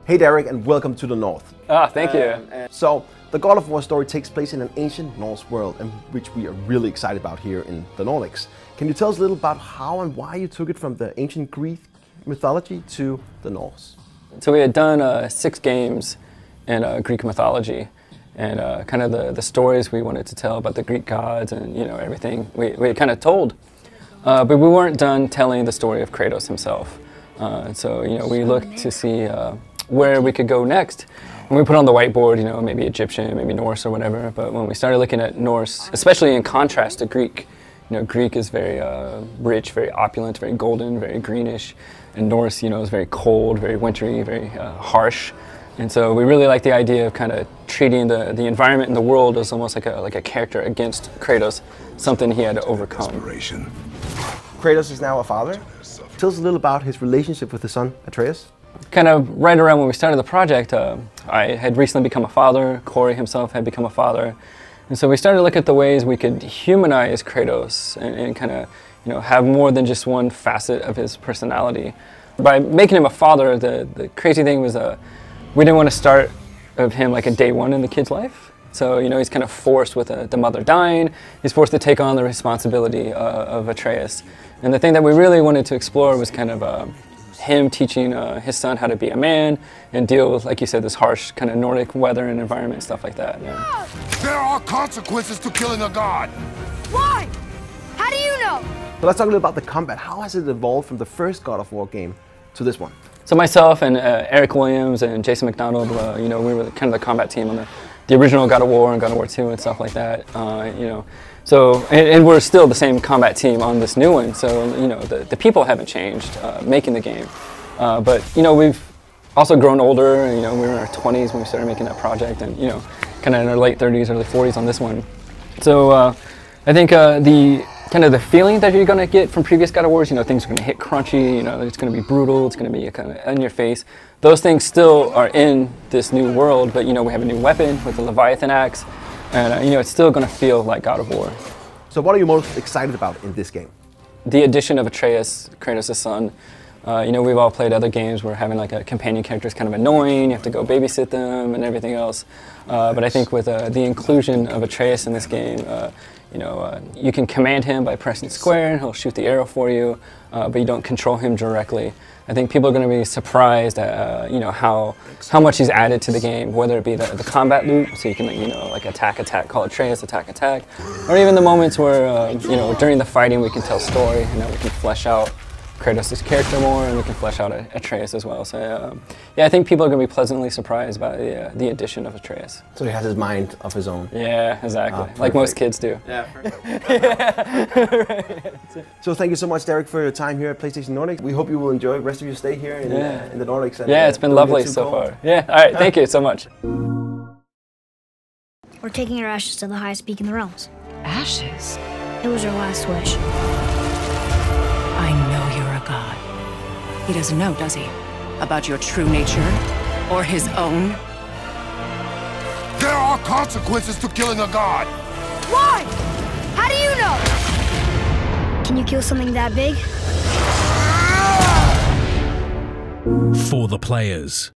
Hey Derek, and welcome to the North. Thank you. So, the God of War story takes place in an ancient Norse world, and which we are really excited about here in the Nordics. Can you tell us a little about how and why you took it from the ancient Greek mythology to the Norse? So we had done 6 games in Greek mythology, and kind of the stories we wanted to tell about the Greek gods and everything we had kind of told. But we weren't done telling the story of Kratos himself. So we looked to see where we could go next. And we put on the whiteboard, maybe Egyptian, maybe Norse or whatever. But when we started looking at Norse, especially in contrast to Greek, Greek is very rich, very opulent, very golden, very greenish. And Norse, is very cold, very wintry, very harsh. And so we really like the idea of kind of treating the environment and the world as almost like a character against Kratos, something he had to overcome. Kratos is now a father. Tell us a little about his relationship with his son, Atreus. Kind of right around when we started the project, I had recently become a father. Corey himself had become a father. And so we started to look at the ways we could humanize Kratos and kind of have more than just one facet of his personality. By making him a father, the crazy thing was we didn't want to start of him like a day one in the kid's life. So he's kind of forced with the mother dying. He's forced to take on the responsibility of Atreus. And the thing that we really wanted to explore was kind of him teaching his son how to be a man and deal with, like you said, this harsh kind of Nordic weather and environment and stuff like that. Yeah. There are consequences to killing a god. Why? How do you know? So let's talk a little about the combat. How has it evolved from the first God of War game to this one? So myself and Eric Williams and Jason McDonald, we were kind of the combat team on the original God of War and God of War 2 and stuff like that. So, and we're still the same combat team on this new one, so the people haven't changed making the game. But we've also grown older, and we were in our 20s when we started making that project, and kind of in our late 30s, early 40s on this one. So I think the feeling that you're gonna get from previous God of Wars, things are gonna hit crunchy, it's gonna be brutal, it's gonna be kind of in your face. Those things still are in this new world, but we have a new weapon with the Leviathan axe. And it's still going to feel like God of War. So what are you most excited about in this game? The addition of Atreus, Kratos' son. We've all played other games where having like a companion character is kind of annoying. You have to go babysit them and everything else. But I think with the inclusion of Atreus in this game, you can command him by pressing square and he'll shoot the arrow for you, but you don't control him directly. I think people are going to be surprised at how much he's added to the game, whether it be the combat loop, so you can like attack, call Atreus, attack, or even the moments where during the fighting we can tell story, we can flesh out Kratos' character more, and we can flesh out Atreus as well. So yeah, I think people are going to be pleasantly surprised by the addition of Atreus. So he has his mind of his own. Yeah, exactly. Like most kids do. Yeah, perfect. Right. So thank you so much, Derek, for your time here at PlayStation Nordic. We hope you will enjoy the rest of your stay here in the Nordics. And, yeah, it's been lovely so far. Yeah, all right, thank you so much. We're taking our ashes to the highest peak in the realms. Ashes? It was our last wish. I know you're a god. He doesn't know, does he? About your true nature? Or his own? There are consequences to killing a god. Why? How do you know? Can you kill something that big? For the players.